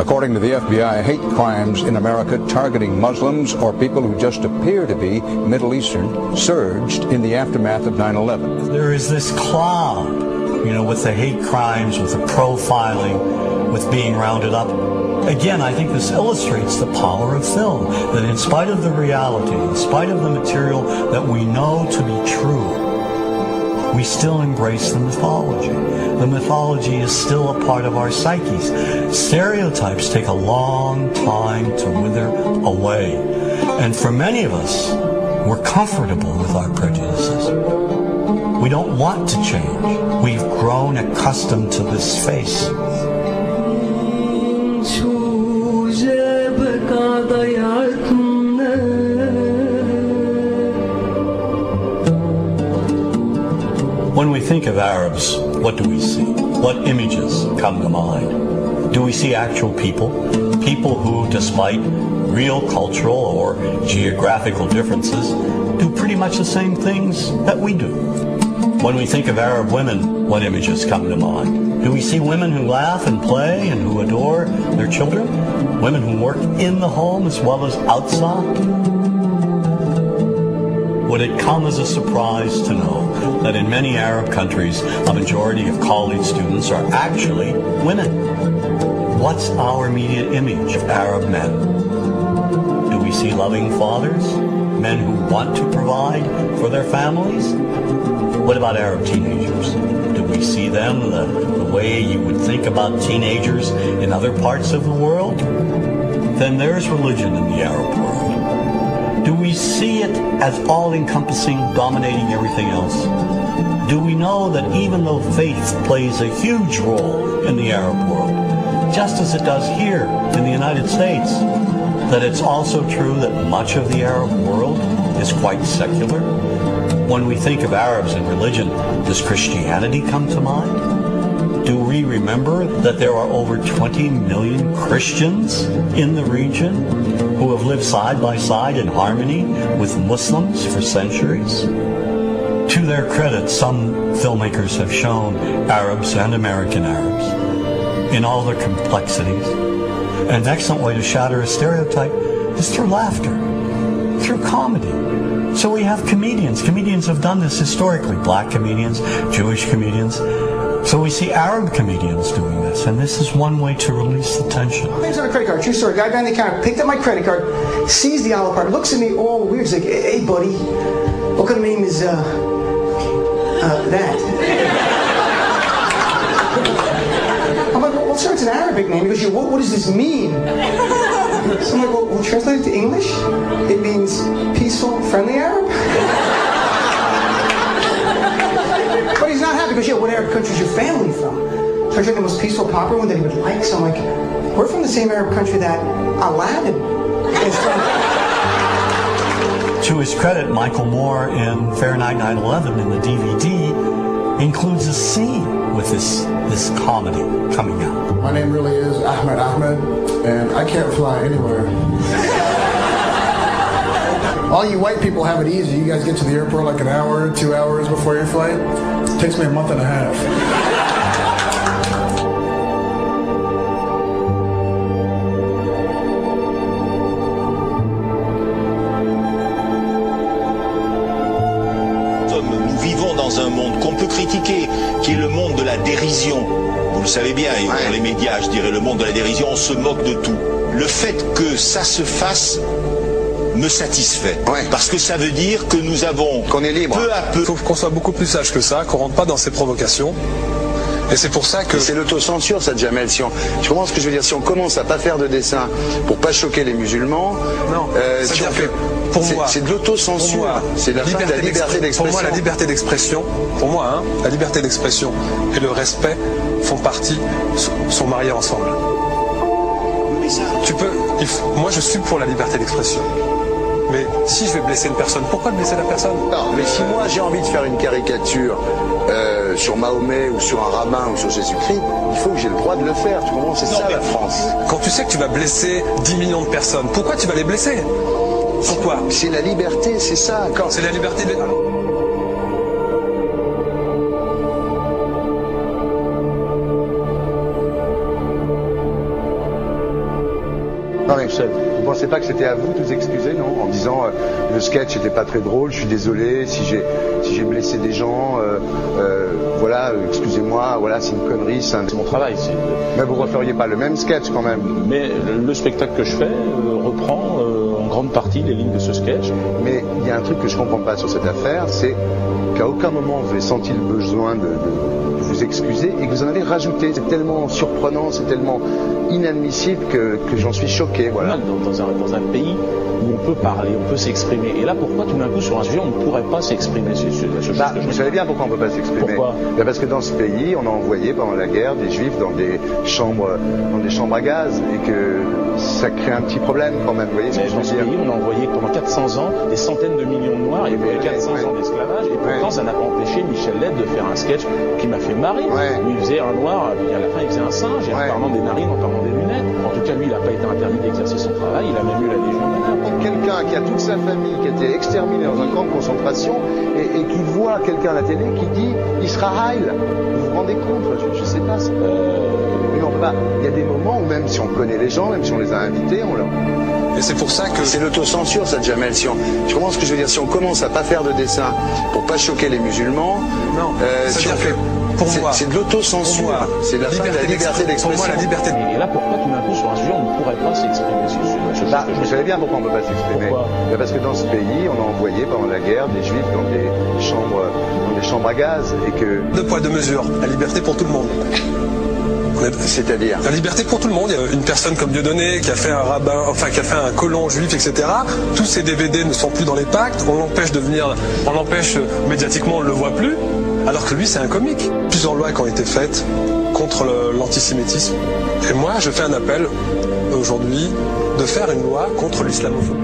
According to the FBI, hate crimes in America targeting Muslims or people who just appear to be Middle Eastern surged in the aftermath of 9/11. There is this cloud, with the hate crimes, with the profiling, with being rounded up. Again, I think this illustrates the power of film, that in spite of the reality, in spite of the material that we know to be true, we still embrace the mythology. The mythology is still a part of our psyches. Stereotypes take a long time to wither away. And for many of us, we're comfortable with our prejudices. We don't want to change. We've grown accustomed to this face. When we think of Arabs, what do we see? What images come to mind? Do we see actual people? People who, despite real cultural or geographical differences, do pretty much the same things that we do. When we think of Arab women, what images come to mind? Do we see women who laugh and play and who adore their children? Women who work in the home as well as outside? Would it come as a surprise to know that in many Arab countries, a majority of college students are actually women? What's our immediate image of Arab men? Do we see loving fathers? Men who want to provide for their families? What about Arab teenagers? Do we see them the way you would think about teenagers in other parts of the world? Then there's religion in the Arab world. Do we see it as all-encompassing, dominating everything else? Do we know that even though faith plays a huge role in the Arab world, just as it does here in the United States, that it's also true that much of the Arab world is quite secular? When we think of Arabs and religion, does Christianity come to mind? Do we remember that there are over 20 million Christians in the region who have lived side by side in harmony with Muslims for centuries? To their credit, some filmmakers have shown Arabs and American Arabs in all their complexities. An excellent way to shatter a stereotype is through laughter, through comedy. So we have comedians. Comedians have done this historically. Black comedians, Jewish comedians. So we see Arab comedians doing this, and this is one way to release the tension. My name's on a credit card, true story. Guy behind the counter picked up my credit card, sees the Olive Garden, looks at me all weird. He's like, hey, buddy, what kind of name is, that? I'm like, well, sir, it's an Arabic name. He goes, yeah, what does this mean? So I'm like, well, translate it to English? It means peaceful, friendly Arab? But he's not happy because, yeah, what Arab country is your family from? So I tried the most peaceful, popular one that he would like. So I'm like, we're from the same Arab country that Aladdin is from. To his credit, Michael Moore in Fahrenheit 9/11 in the DVD includes a scene with this comedy coming out. My name really is Ahmed Ahmed, and I can't fly anywhere. All you white people have it easy. You guys get to the airport like an hour, 2 hours before your flight. It takes me a month and a half. Nous vivons dans un monde qu'on peut critiquer, qui est le monde de la dérision. Vous le savez bien, et dans les médias, je dirais le monde de la dérision, on se moque de tout. Le fait que ça se fasse me satisfait. Parce que ça veut dire que nous avons, qu'on est libre. Peu à peu... Il faut qu'on soit beaucoup plus sage que ça, qu'on rentre pas dans ces provocations. Et c'est pour ça que... C'est l'autocensure, ça, Jamel. Tu comprends ce que je veux dire? Si on commence à pas faire de dessin pour pas choquer les musulmans... Non, si on fait... Pour moi, c'est de l'autocensure. C'est la fin de la liberté d'expression. Pour moi, la liberté d'expression, la liberté d'expression et le respect font partie, sont mariés ensemble. Moi, je suis pour la liberté d'expression. Mais si je vais blesser une personne, pourquoi blesser la personne? Non, mais si moi j'ai envie de faire une caricature sur Mahomet ou sur un rabbin ou sur Jésus-Christ, il faut que j'ai le droit de le faire. Tu comprends? C'est ça la France. Quand tu sais que tu vas blesser 10 millions de personnes, pourquoi tu vas les blesser? Pourquoi? C'est la liberté, c'est ça. C'est la liberté de... Non, mais vous pensez pas que c'était à vous de vous excuser, non? En disant le sketch n'était pas très drôle, je suis désolé si j'ai blessé des gens, voilà, excusez-moi, voilà, c'est une connerie, C'est mon travail. Mais vous referiez pas le même sketch quand même? Mais le spectacle que je fais reprend en grande partie les lignes de ce sketch. Mais il y a un truc que je comprends pas sur cette affaire, c'est qu'à aucun moment vous avez senti le besoin de vous excuser et que vous en avez rajouté. C'est tellement surprenant, c'est tellement inadmissible que j'en suis choqué. Voilà. Dans un pays où on peut parler, on peut s'exprimer. Et là, pourquoi tout d'un coup, sur un sujet, on ne pourrait pas s'exprimer Vous savez bien pourquoi on ne peut pas s'exprimer. Pourquoi? Parce que dans ce pays, on a envoyé pendant la guerre des juifs dans des chambres à gaz et que ça crée un petit problème quand même. Vous voyez ce que je veux dire? Dans ce pays, on a envoyé pendant 400 ans des centaines de millions de Noirs. Il y a eu 400 ans d'esclavage. Et pourtant, ça n'a pas empêché Michel Leb de faire un sketch qui m'a fait marrer. Où il faisait un noir, et à la fin, il faisait un singe, et en parlant des narines, en parlant des lunettes. En tout cas, lui, il n'a pas été interdit d'exercer son travail. Il a même eu la Légion d'honneur. Quelqu'un qui a toute sa famille qui a été exterminée dans un camp de concentration et qui voit quelqu'un à la télé qui dit Israël. Vous vous rendez compte? Je sais pas. Mais on peut pas. Il y a des moments où même si on connaît les gens, même si on les a invités, on leur... Et c'est pour ça que... C'est l'autocensure, ça, Jamel. Tu comprends ce que je veux dire? Si on commence à pas faire de dessin pour pas choquer les musulmans, non, si on fait... C'est de l'autocensure. C'est la fin de la liberté d'expression. Pour moi, la liberté. Et là, pourquoi tout d'un coup, sur un sujet, on ne pourrait pas s'exprimer vous savez bien pourquoi on ne peut pas s'exprimer. Parce que dans ce pays, on a envoyé pendant la guerre des juifs dans des chambres à gaz et que... Deux poids, deux mesures. La liberté pour tout le monde. C'est-à-dire la liberté pour tout le monde. Il y a une personne comme Dieudonné qui a fait un rabbin, enfin qui a fait un colon juif, etc. Tous ces DVD ne sont plus dans les pactes. On l'empêche médiatiquement, on ne le voit plus. Alors que lui, c'est un comique. Plusieurs lois qui ont été faites contre l'antisémitisme. Et moi, je fais un appel aujourd'hui de faire une loi contre l'islamophobie.